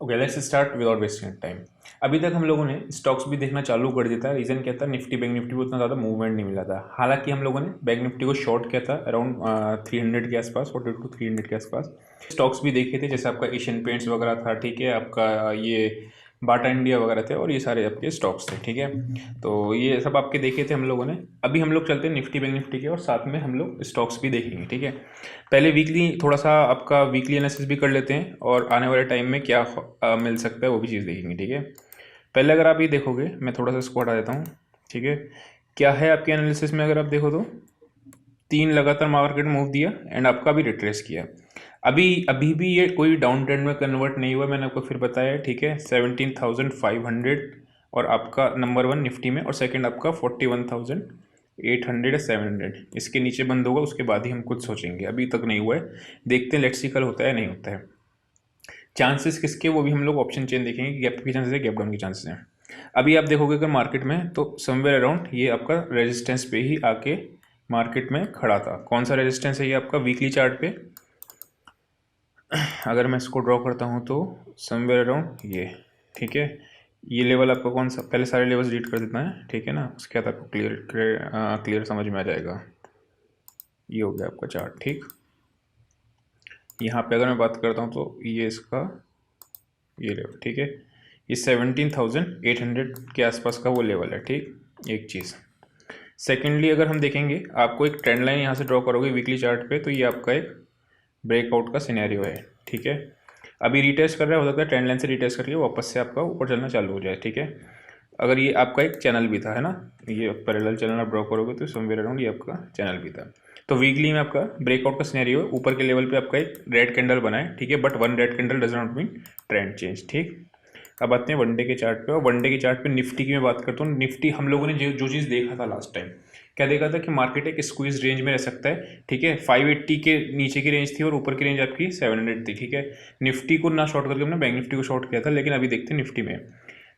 Okay, let's start without wasting time. अभी तक हम लोगों ने स्टॉक्स भी देखना चालू कर दिया था। रीज़न क्या था, निफ्टी बैंक निफ्टी को उतना ज़्यादा मूवमेंट नहीं मिला था। हालांकि हम लोगों ने बैंक निफ्टी को शॉर्ट किया था अराउंड 300 के आसपास, 42 to 300 के आसपास। स्टॉक्स भी देखे थे, जैसे आपका एशियन पेंट्स वगैरह था, ठीक है, आपका ये बाटा इंडिया वगैरह थे, और ये सारे आपके स्टॉक्स थे, ठीक है। तो ये सब आपके देखे थे हम लोगों ने। अभी हम लोग चलते हैं निफ्टी बैंक निफ्टी के, और साथ में हम लोग स्टॉक्स भी देखेंगे, ठीक है। पहले वीकली थोड़ा सा आपका वीकली एनालिसिस भी कर लेते हैं, और आने वाले टाइम में क्या मिल सकता है वो भी चीज़ देखेंगे, ठीक है। पहले अगर आप ये देखोगे, मैं थोड़ा सा इसको हटा देता हूँ, ठीक है। क्या है आपके एनालिसिस में, अगर आप देखो तो 3 लगातार मार्केट मूव दिया एंड आपका भी रिट्रेस किया। अभी अभी भी ये कोई डाउन ट्रेंड में कन्वर्ट नहीं हुआ, मैंने आपको फिर बताया, ठीक है। 17,500 और आपका नंबर 1 निफ्टी में, और सेकंड आपका 41,800 या 700, इसके नीचे बंद होगा, उसके बाद ही हम कुछ सोचेंगे। अभी तक नहीं हुआ है, देखते हैं लेट्स सी कल होता है नहीं होता है। चांसेस किसके, वो भी हम लोग ऑप्शन चेन देखेंगे, गैप के चांसेस है, गैप डाउन के चांसेस हैं। अभी आप देखोगे अगर मार्केट में, तो समवेयर अराउंड ये आपका रेजिस्टेंस पे ही आके मार्केट में खड़ा था। कौन सा रेजिस्टेंस है, ये आपका वीकली चार्ट पे अगर मैं इसको ड्रॉ करता हूँ तो समवेयर अराउंड ये, ठीक है। ये लेवल आपका कौन सा, पहले सारे लेवल्स रीड कर देता है, ठीक है ना, उसके बाद आपको क्लियर समझ में आ जाएगा। ये हो गया आपका चार्ट, ठीक। यहाँ पे अगर मैं बात करता हूँ तो ये इसका ये लेवल, ठीक है। ये 17,800 के आसपास का वो लेवल है, ठीक। एक चीज़। सेकेंडली अगर हम देखेंगे, आपको एक ट्रेंड लाइन यहाँ से ड्रॉ करोगे वीकली चार्ट पे, तो ये आपका एक ब्रेकआउट का सिनेरियो है, ठीक है। अभी रिटेस्ट कर रहा है, हो सकता है ट्रेंड लाइन से रिटेस्ट करके वापस से आपका ऊपर चलना चालू हो जाए, ठीक है। अगर ये आपका एक चैनल भी था, है ना, ये पैरेलल चैनल आप ड्रॉ करोगे तो समवेयर अराउंड ये आपका चैनल भी था। तो वीकली में आपका ब्रेकआउट का सिनेरियो है, ऊपर के लेवल पे आपका एक रेड कैंडल बना है, ठीक है, but one red candle does not mean trend change, ठीक। अब आते हैं वनडे के चार्ट पे, और वनडे के चार्ट पे निफ्टी की मैं बात करता हूँ। निफ्टी हम लोगों ने जो चीज़ देखा था लास्ट टाइम, क्या देखा था कि मार्केट एक स्क्वीज रेंज में रह सकता है, ठीक है। 580 के नीचे की रेंज थी और ऊपर की रेंज आपकी 700 थी, ठीक है। निफ्टी को ना शॉर्ट करके हमने बैंक निफ्टी को शॉर्ट किया था, लेकिन अभी देखते हैं निफ्टी में।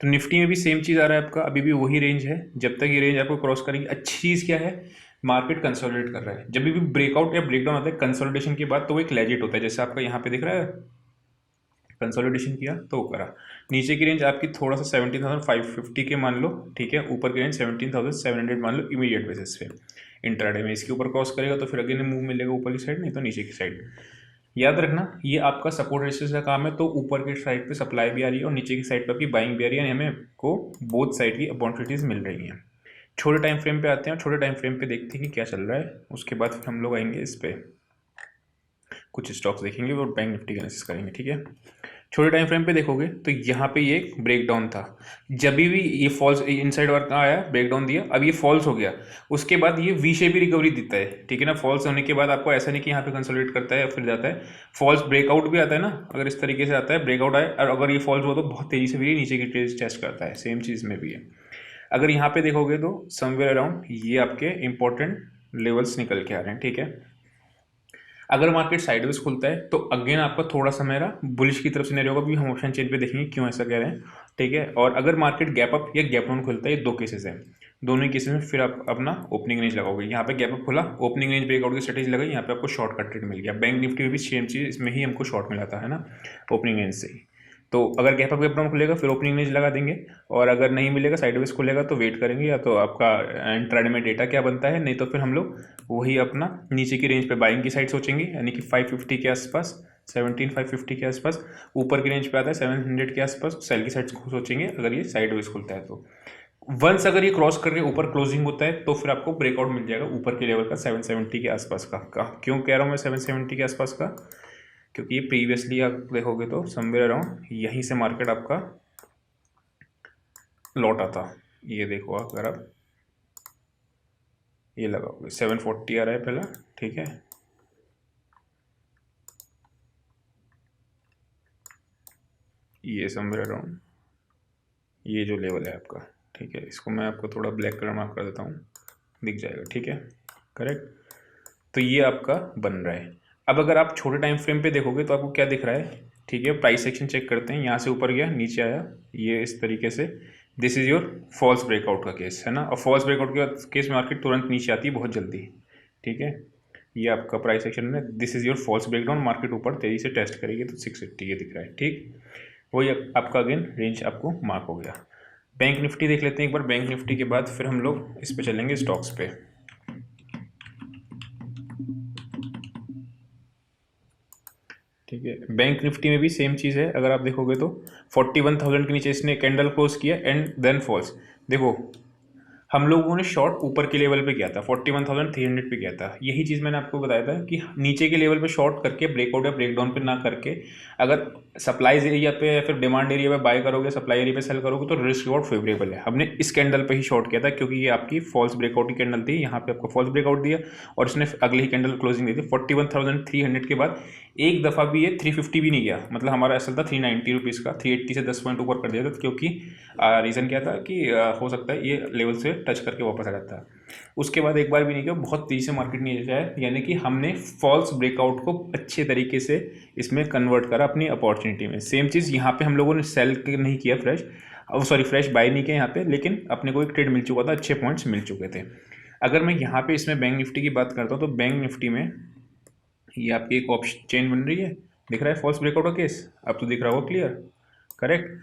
तो निफ्टी में भी सेम चीज़ आ रहा है आपका, अभी भी वही रेंज है। जब तक ये रेंज आपको क्रॉस करेगी, अच्छी चीज़ क्या है, मार्केट कंसोलिडेट कर रहा है। जब भी ब्रेकआउट या ब्रेकडाउन आता है कंसोलिडेशन के बाद, तो वो एक लेजिट होता है, जैसे आपका यहाँ पे दिख रहा है, कंसोलिडेशन किया तो वो करा। नीचे की रेंज आपकी थोड़ा सा 17,550 के मान लो, ठीक है। ऊपर की रेंज 17,700 मान लो, इमीडिएट बेसिस पे। इंट्राडे में इसके ऊपर क्रॉस करेगा तो फिर अगेन मूव मिलेगा ऊपर की साइड, नहीं तो नीचे की साइड। याद रखना, ये आपका सपोर्ट रेजिस्टेंस का काम है, तो ऊपर की साइड पे सप्लाई भी आ रही है और नीचे की साइड पे आपकी बाइंग भी आ रही है, हमें को बोथ साइड की अपॉर्चुनिटीज़ मिल रही हैं। छोटे टाइम फ्रेम पे आते हैं, और छोटे टाइम फ्रेम पे देखते हैं कि क्या चल रहा है। उसके बाद फिर हम लोग आएंगे इस पे, कुछ स्टॉक्स देखेंगे और बैंक निफ्टी का एनालिसिस करेंगे, ठीक है। छोटे टाइम फ्रेम पे देखोगे तो यहाँ पे ये एक ब्रेक डाउन था। जब भी ये फॉल्स इनसाइड वर्क आया, ब्रेक डाउन दिया, अब ये फॉल्स हो गया, उसके बाद ये वी शेप भी रिकवरी देता है, ठीक है ना। फॉल्स होने के बाद आपको ऐसा नहीं कि यहाँ पे कंसोलिडेट करता है या फिर जाता है, फॉल्स ब्रेकआउट भी आता है ना। अगर इस तरीके से आता है, ब्रेकआउट आए, और अगर ये फॉल्स हुआ तो बहुत तेजी से भी नीचे की ट्रेस टेस्ट करता है, सेम चीज़ में भी है। अगर यहाँ पे देखोगे तो समवेयर अराउंड ये आपके इंपॉर्टेंट लेवल्स निकल के आ रहे हैं, ठीक है। अगर मार्केट साइडवेज खुलता है तो अगेन आपका थोड़ा सा मेरा बुलिश की तरफ सिनेरियो होगा, भी हम ऑप्शन चेन पे देखेंगे क्यों ऐसा कह रहे हैं, ठीक है। और अगर मार्केट गैप अप या गैप डाउन खुलता है, ये दो केसेस हैं, दोनों ही केसेस में फिर आप अपना ओपनिंग रेंज लगाओगे। यहाँ पे गैप अप खुला, ओपनिंग रेंज ब्रेकआउट की स्ट्रेटेजी लगाई, यहाँ पे आपको शॉर्ट कट ट्रेड मिल गया। बैंक निफ्टी में भी सेम चीज़, इसमें ही हमको शॉर्ट मिला था, है ना, ओपनिंग रेंज से ही। तो अगर गैप अप गैप डाउन खुलेगा फिर ओपनिंग रेंज लगा देंगे, और अगर नहीं मिलेगा साइडवेज खुलेगा तो वेट करेंगे, या तो आपका इंट्राडे में डेटा क्या बनता है, नहीं तो फिर हम लोग वही अपना नीचे की रेंज पे बाइंग की साइड सोचेंगे, यानी कि 550 के आसपास, 17,550 के आसपास। ऊपर की रेंज पे आता है 700 के आसपास, सेल की साइड सोचेंगे अगर ये साइडवेज खुलता है तो। वंस अगर ये क्रॉस करके ऊपर क्लोजिंग होता है तो फिर आपको ब्रेकआउट मिल जाएगा ऊपर के लेवल का 770 के आसपास का। क्यों कह रहा हूँ मैं 770 के आसपास का, क्योंकि ये प्रीवियसली आप देखोगे तो समवेयर अराउंड यहीं से मार्केट आपका लौटा था। ये देखो अगर आप ये लगाओगे 740 आ रहा है पहला, ठीक है। ये समवेयर अराउंड ये जो लेवल है आपका, ठीक है, इसको मैं आपको थोड़ा ब्लैक कलर मार्क कर देता हूँ, दिख जाएगा, ठीक है, करेक्ट। तो ये आपका बन रहा है। अब अगर आप छोटे टाइम फ्रेम पे देखोगे तो आपको क्या दिख रहा है, ठीक है। प्राइस सेक्शन चेक करते हैं, यहाँ से ऊपर गया, नीचे आया, ये इस तरीके से, this is your false breakout का केस, है ना। और फॉल्स ब्रेकआउट के केस मार्केट तुरंत नीचे आती है बहुत जल्दी, ठीक है। ये आपका प्राइस सेक्शन में this is your false breakdown, market ऊपर तेजी से टेस्ट करेगी तो 680 ये दिख रहा है, ठीक। वही आपका अगेन रेंज आपको मार्क हो गया। बैंक निफ्टी देख लेते हैं एक बार। बैंक निफ्टी के बाद फिर हम लोग इस पे चलेंगे स्टॉक्स पे। ठीक है, बैंक निफ्टी में भी सेम चीज़ है। अगर आप देखोगे तो 41,000 के नीचे इसने कैंडल क्लोज किया एंड देन फॉल्स। देखो हम लोगों ने शॉर्ट ऊपर के लेवल पे किया था, 41,300 पे किया था। यही चीज़ मैंने आपको बताया था कि नीचे के लेवल पे शॉर्ट करके ब्रेकआउट या ब्रेकडाउन पे ना करके अगर सप्लाई एरिया पे या फिर डिमांड एरिया पे बाय करोगे, सप्लाई एरिया पे सेल करोगे तो रिस्क रिवॉर्ड फेवरेबल है। हमने इस कैंडल पे ही शॉर्ट किया था क्योंकि ये आपकी फॉल्स ब्रेकआउट की कैंडल थी। यहाँ पे आपको फॉल्स ब्रेकआउट दिया और इसने अगले ही कैंडल क्लोजिंग दी थी 41,300 के बाद। एक दफ़ा भी ये 350 भी नहीं गया, मतलब हमारा असल था 390 रुपीज़ का, 380 से 10 पॉइंट ऊपर कर दिया था क्योंकि रीज़न क्या था कि हो सकता है ये लेवल से टच करके वापस आ जाता है। उसके बाद एक बार भी नहीं किया, बहुत तेज़ी से मार्केट नहीं जाए, यानी कि हमने फॉल्स ब्रेकआउट को अच्छे तरीके से इसमें कन्वर्ट करा अपनी अपॉर्चुनिटी में। सेम चीज़ यहाँ पे हम लोगों ने सेल नहीं किया फ्रेश, सॉरी फ्रेश बाय नहीं किया यहाँ पे, लेकिन अपने को एक ट्रेड मिल चुका था, अच्छे पॉइंट्स मिल चुके थे। अगर मैं यहाँ पे इसमें बैंक निफ्टी की बात करता हूँ तो बैंक निफ्टी में ये आपकी एक ऑप्शन चेन बन रही है, दिख रहा है फॉल्स ब्रेकआउट का केस, अब तो दिख रहा होगा क्लियर, करेक्ट।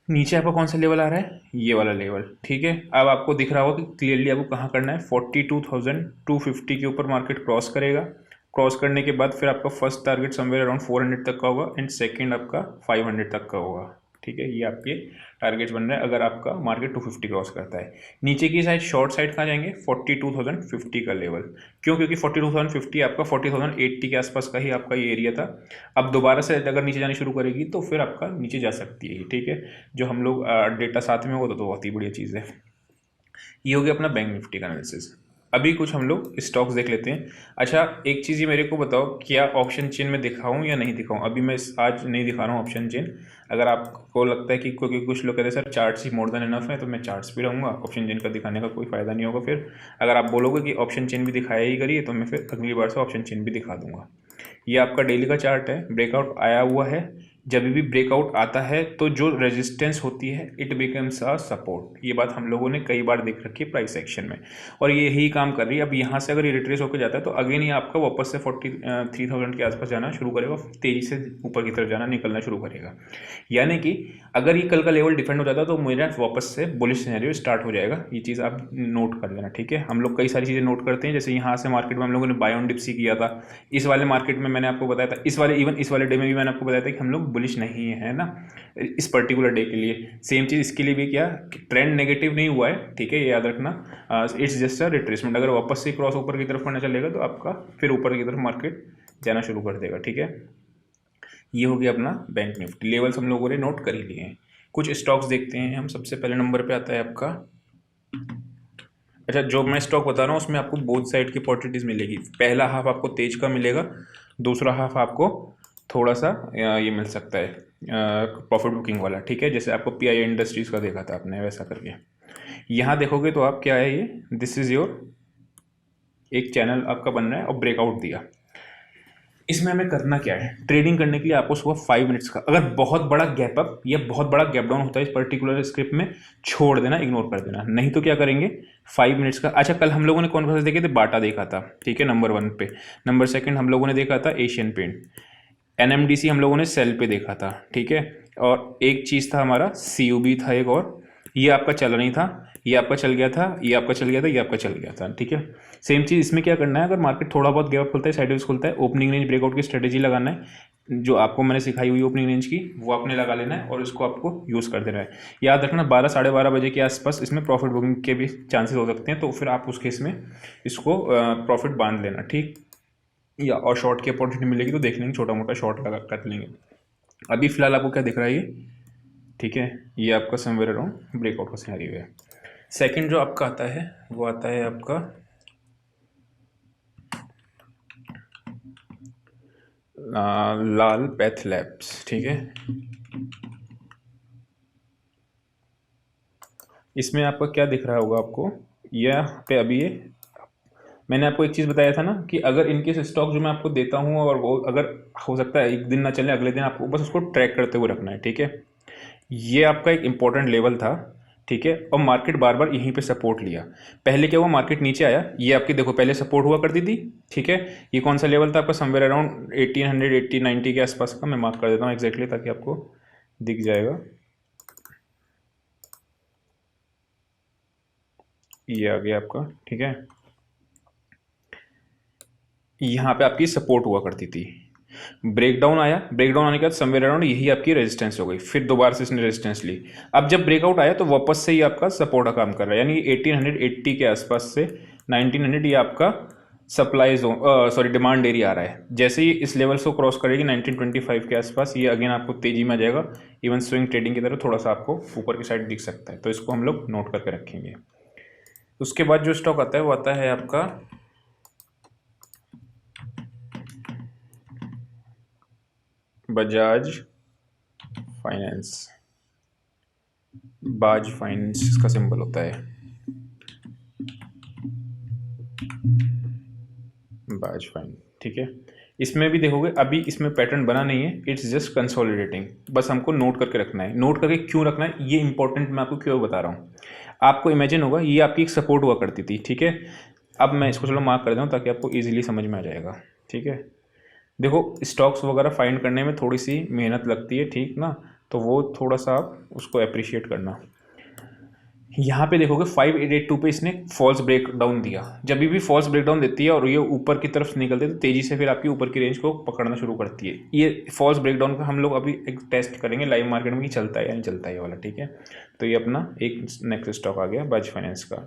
नीचे आपका कौन सा लेवल आ रहा है, ये वाला लेवल, ठीक है। अब आपको दिख रहा होगा कि क्लियरली आपको कहाँ करना है, 42,250 के ऊपर मार्केट क्रॉस करेगा। क्रॉस करने के बाद फिर आपका फर्स्ट टारगेट समवेयर अराउंड 400 तक का होगा एंड सेकंड आपका 500 तक का होगा, ठीक है। ये आपके टारगेट्स बन रहे हैं अगर आपका मार्केट 250 क्रॉस करता है। नीचे की साइड शॉर्ट साइड कहाँ जाएंगे, 42,050 का लेवल। क्यों, क्योंकि 42,050 आपका 40,080 के आसपास का ही आपका ये एरिया था। अब दोबारा से अगर नीचे जानी शुरू करेगी तो फिर आपका नीचे जा सकती है, ठीक है। जो हम लोग डेटा साथ में होगा तो बहुत ही बढ़िया चीज़ है। ये हो गया अपना बैंक निफ्टी का एनालिसिस। अभी कुछ हम लोग स्टॉक्स देख लेते हैं। अच्छा एक चीज़ ये मेरे को बताओ, क्या ऑप्शन चेन में दिखाऊं या नहीं दिखाऊं। अभी मैं आज नहीं दिखा रहा हूँ ऑप्शन चेन। अगर आपको लगता है कि क्योंकि कुछ लोग कहते हैं सर चार्ट्स ही मोर देन इनफ है, तो मैं चार्ट्स भी रहूँगा, ऑप्शन चेन का दिखाने का कोई फ़ायदा नहीं होगा। फिर अगर आप बोलोगे कि ऑप्शन चेन भी दिखाया ही करिए तो मैं फिर अगली बार से ऑप्शन चेन भी दिखा दूंगा। ये आपका डेली का चार्ट है, ब्रेकआउट आया हुआ है। जब भी ब्रेकआउट आता है तो जो रेजिस्टेंस होती है इट बिकम्स अ सपोर्ट। ये बात हम लोगों ने कई बार देख रखी है प्राइस एक्शन में, और ये यही काम कर रही है। अब यहाँ से अगर ये रिट्रेस होकर जाता है तो अगेन ये आपका वापस से 43,000 के आसपास जाना शुरू करेगा, तेज़ी से ऊपर की तरफ जाना निकलना शुरू करेगा। यानी कि अगर ये कल का लेवल डिफेंड हो जाता है तो मेरा वापस से बुलिश सिनेरियो स्टार्ट हो जाएगा। ये चीज़ आप नोट कर लेना, ठीक है। हम लोग कई सारी चीज़ें नोट करते हैं, जैसे यहाँ से मार्केट में हम लोगों ने बाय ऑन डिप्सी किया था। इस वाले मार्केट में मैंने आपको बताया था, इस वाले इवन इस वाले डे में भी मैंने आपको बताया था कि हम लोग बुलिश नहीं है ना इस पर्टिकुलर डे के लिए। सेम चीज़ इसके लिए भी किया, ट्रेंड नेगेटिव नहीं हुआ है, ठीक है, ये याद रखना। It's just a retracement. अगर वापस से क्रॉस ऊपर की तरफ करना चलेगा तो आपका फिर ऊपर की तरफ मार्केट जाना शुरू कर देगा, ठीक है। ये हो गया अपना बैंक निफ्टी। लेवल्स हम लोगों ने नोट कर ही लिए हैं। कुछ स्टॉक्स देखते हैं हम। सबसे पहले नंबर पे आता है आपका, अच्छा जो मैं स्टॉक बता रहा हूँ उसमें आपको बोथ साइड की अपॉर्चुनिटीज़ मिलेगी। पहला हाफ आपको तेज का मिलेगा, दूसरा हाफ आपको थोड़ा सा ये मिल सकता है प्रॉफिट बुकिंग वाला, ठीक है। जैसे आपको पीआई इंडस्ट्रीज़ का देखा था आपने, वैसा करके यहाँ देखोगे तो आप क्या है, ये दिस इज़ योर एक चैनल आपका बन रहा है और ब्रेकआउट दिया। इसमें हमें करना क्या है, ट्रेडिंग करने के लिए आपको सुबह 5 मिनट्स का, अगर बहुत बड़ा गैप अप या बहुत बड़ा गैप डाउन होता है इस पर्टिकुलर स्क्रिप्ट में, छोड़ देना, इग्नोर कर देना। नहीं तो क्या करेंगे, 5 मिनट्स का। अच्छा कल हम लोगों ने कौन कौन से देखे थे, बाटा देखा था, ठीक है, नंबर 1 पे। नंबर 2 हम लोगों ने देखा था एशियन पेंट। एनएमडीसी हम लोगों ने सेल पे देखा था, ठीक है। और एक चीज़ था हमारा सीयूबी था एक और, ये आपका चल नहीं था, ये आपका चल गया था, ये आपका चल गया था, ये आपका चल गया था, ठीक है। सेम चीज़ इसमें क्या करना है, अगर मार्केट थोड़ा बहुत गैप खुलता है, साइडवेज खुलता है, ओपनिंग रेंज ब्रेकआउट की स्ट्रेटेजी लगाना है। जो आपको मैंने सिखाई हुई ओपनिंग रेंज की वो आपने लगा लेना है और इसको आपको यूज़ कर देना है। याद रखना 12 साढ़े 12 बजे के आसपास इसमें प्रॉफिट बुकिंग के भी चांसेस हो सकते हैं, तो फिर आप उस केस में इसको प्रॉफिट बांध लेना, ठीक। या और शॉर्ट की अपॉर्चुनिटी मिलेगी तो देख लेंगे, छोटा मोटा शॉर्ट लगा कर लेंगे। अभी फिलहाल आपको क्या दिख रहा है ये, ठीक है, ये आपका समवेयर अराउंड ब्रेकआउट का सिनेरियो है। सेकंड जो आपका आता है वो आता है आपका लाल पैथ लैब्स, ठीक है। इसमें आपका क्या दिख रहा होगा आपको, यहाँ पे अभी ये मैंने आपको एक चीज़ बताया था ना कि अगर इनकेस स्टॉक जो मैं आपको देता हूँ और वो अगर हो सकता है एक दिन ना चले, अगले दिन आपको बस उसको ट्रैक करते हुए रखना है, ठीक है। ये आपका एक इंपॉर्टेंट लेवल था, ठीक है, और मार्केट बार बार यहीं पे सपोर्ट लिया। पहले क्या हुआ, मार्केट नीचे आया, ये आपकी देखो पहले सपोर्ट हुआ करती थी, ठीक है। ये कौन सा लेवल था आपका, समवेयर अराउंड 1800 1890 के आसपास का, मैं मार्क कर देता हूँ एग्जैक्टली ताकि आपको दिख जाएगा, ये आ गया आपका, ठीक है। यहाँ पे आपकी सपोर्ट हुआ करती थी, ब्रेकडाउन आया, ब्रेकडाउन आने के बाद समवेयर अराउंड यही आपकी रेजिस्टेंस हो गई, फिर दोबारा से इसने रेजिस्टेंस ली। अब जब ब्रेकआउट आया तो वापस से ही आपका सपोर्ट का काम कर रहा है, यानी 1880 के आसपास से 1900 ये आपका supply zone, sorry demand area आ रहा है। जैसे ही इस लेवल से क्रॉस करेगी 1925 के आसपास, ये अगेन आपको तेजी में आ जाएगा, इवन स्विंग ट्रेडिंग की तरह थोड़ा सा आपको ऊपर की साइड दिख सकता है, तो इसको हम लोग नोट करके रखेंगे। उसके बाद जो स्टॉक आता है वो आता है आपका बजाज फाइनेंस। बाज फाइनेंस इसका सिंबल होता है, बाज फाइनेंस, ठीक है। इसमें भी देखोगे अभी इसमें पैटर्न बना नहीं है, इट्स जस्ट कंसोलिडेटिंग, बस हमको नोट करके रखना है। नोट करके क्यों रखना है ये इंपॉर्टेंट मैं आपको क्यों बता रहा हूँ। आपको इमेजिन होगा ये आपकी एक सपोर्ट हुआ करती थी, ठीक है। अब मैं इसको चलो मार्क कर दूँ ताकि आपको ईजिली समझ में आ जाएगा, ठीक है। देखो स्टॉक्स वगैरह फाइंड करने में थोड़ी सी मेहनत लगती है, ठीक ना, तो वो थोड़ा सा आप उसको अप्रिशिएट करना। यहाँ पे देखोगे 5882 पे इसने फॉल्स ब्रेक डाउन दिया, जब भी फॉल्स ब्रेक डाउन देती है और ये ऊपर की तरफ निकलती है तो तेजी से फिर आपकी ऊपर की रेंज को पकड़ना शुरू करती है। ये फॉल्स ब्रेक डाउन का हम लोग अभी एक टेस्ट करेंगे लाइव मार्केट में कि चलता है या नहीं चलता है ये वाला, ठीक है। तो ये अपना एक नेक्स्ट स्टॉक आ गया बजाज फाइनेंस का।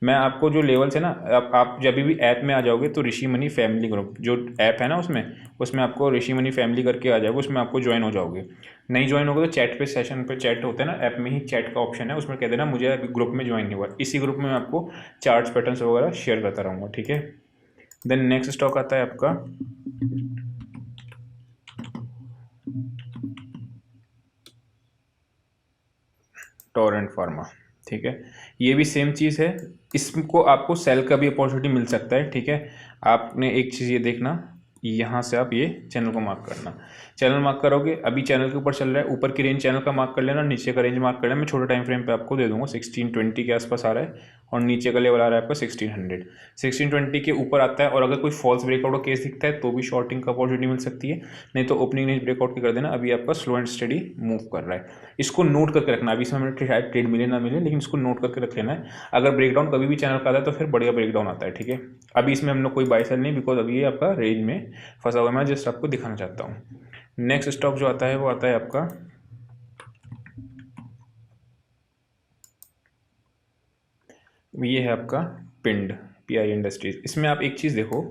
मैं आपको जो लेवल्स है ना, आप जब भी ऐप में आ जाओगे तो ऋषि मनी फैमिली ग्रुप जो ऐप है ना उसमें आपको ऋषि मनी फैमिली करके आ जाएगा, उसमें आपको ज्वाइन हो जाओगे। नहीं ज्वाइन होगा तो चैट पे सेशन पे चैट होते हैं ना, ऐप में ही चैट का ऑप्शन है, उसमें कह देना मुझे ग्रुप में ज्वाइन नहीं हुआ। इसी ग्रुप में मैं आपको चार्ट्स पैटर्न्स वगैरह शेयर करता रहूँगा, ठीक है। देन नेक्स्ट स्टॉक आता है आपका टोरेंट फार्मा, ठीक है। ये भी सेम चीज़ है, इसको आपको सेल का भी अपॉर्चुनिटी मिल सकता है, ठीक है। आपने एक चीज़ ये देखना, यहाँ से आप ये चैनल को मार्क करना, चैनल मार्क करोगे, अभी चैनल के ऊपर चल रहा है, ऊपर की रेंज चैनल का मार्क कर लेना, नीचे का रेंज मार्क कर लेना। मैं छोटे टाइम फ्रेम पे आपको दे दूंगा 1620 के आसपास आ रहा है, और नीचे का लेवल आ रहा है आपका 1600। 1620 के ऊपर आता है और अगर कोई फॉल्स ब्रेकआउट का केस दिखता है तो भी शॉर्टिंग का अपॉर्चुनिटी मिल सकती है, नहीं तो ओपनिंग रेंज ब्रेकआउट के कर देना। अभी आपका स्लो एंड स्टडी मूव कर रहा है, इसको नोट करके रखना। अभी इसमें हमें शायद ट्रेड मिले ना मिले, लेकिन इसको नोट करके रख लेना है। अगर ब्रेकडाउन कभी भी चैनल का आता है तो फिर बढ़िया ब्रेकडाउन आता है, ठीक है। अभी इसमें हम लोग कोई बाय सेल नहीं, बिकॉज अभी ये आपका रेंज में फंसा हुआ है, मैं जस्ट आपको दिखाना चाहता हूँ। नेक्स्ट स्टॉक जो आता है वो आता है आपका ये है आपका पिंड, PI इंडस्ट्रीज। इसमें आप एक चीज़ देखो,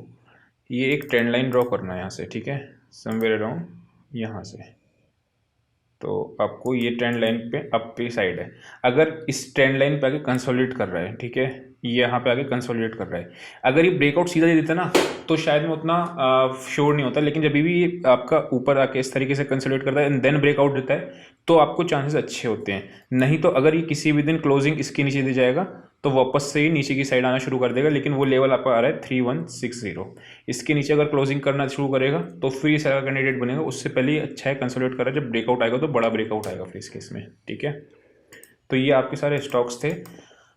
ये एक ट्रेंड लाइन ड्रॉ करना है यहाँ से, ठीक है, समवेयर अराउंड यहाँ से। तो आपको ये ट्रेंड लाइन पे अप पे साइड है, अगर इस ट्रेंड लाइन पे आके कंसोलिडेट कर रहा है, ठीक है, यहाँ पे आके कंसोलिडेट कर रहा है। अगर ये ब्रेकआउट सीधा दे देता ना तो शायद में उतना श्योर नहीं होता, लेकिन जब भी ये आपका ऊपर आके इस तरीके से कंसोलिडेट करता है एंड देन ब्रेकआउट देता है तो आपको चांसेस अच्छे होते हैं। नहीं तो अगर ये किसी भी दिन क्लोजिंग इसके नीचे दे जाएगा तो वापस से ही नीचे की साइड आना शुरू कर देगा, लेकिन वो लेवल आपका आ रहा है 3160। इसके नीचे अगर क्लोजिंग करना शुरू करेगा तो फिर ये सारा कैंडिडेट बनेगा, उससे पहले ही अच्छा है कंसोलिडेट कर रहा है। जब ब्रेकआउट आएगा तो बड़ा ब्रेकआउट आएगा फिर इस केस में, ठीक है। तो ये आपके सारे स्टॉक्स थे।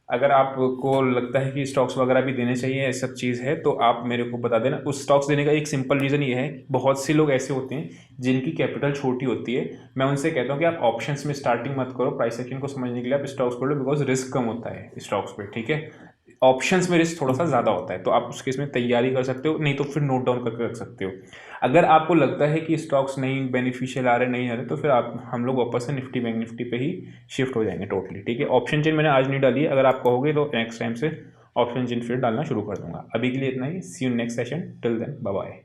अगर आपको लगता है कि स्टॉक्स वगैरह भी देने चाहिए, ये सब चीज़ है, तो आप मेरे को बता देना। उस स्टॉक्स देने का एक सिंपल रीज़न ये है, बहुत से लोग ऐसे होते हैं जिनकी कैपिटल छोटी होती है, मैं उनसे कहता हूँ कि आप ऑप्शंस में स्टार्टिंग मत करो, प्राइस एक्शन को समझने के लिए आप स्टॉक्स कर लो, बिकॉज रिस्क कम होता है स्टॉक्स पे, ठीक है। ऑप्शंस में रिस्क थोड़ा सा ज़्यादा होता है, तो आप उस केस में तैयारी कर सकते हो, नहीं तो फिर नोट डाउन करके रख सकते हो। अगर आपको लगता है कि स्टॉक्स नहीं बेनिफिशियल आ रहे नहीं आ रहे, तो फिर आप हम लोग वापस से निफ्टी बैंक निफ्टी पे ही शिफ्ट हो जाएंगे टोटली, ठीक है। ऑप्शन चेन मैंने आज नहीं डाली है, अगर आप कहोगे तो नेक्स्ट टाइम से ऑप्शन चेन फिर डालना शुरू कर दूंगा। अभी के लिए इतना ही, see you next session, till then bye bye.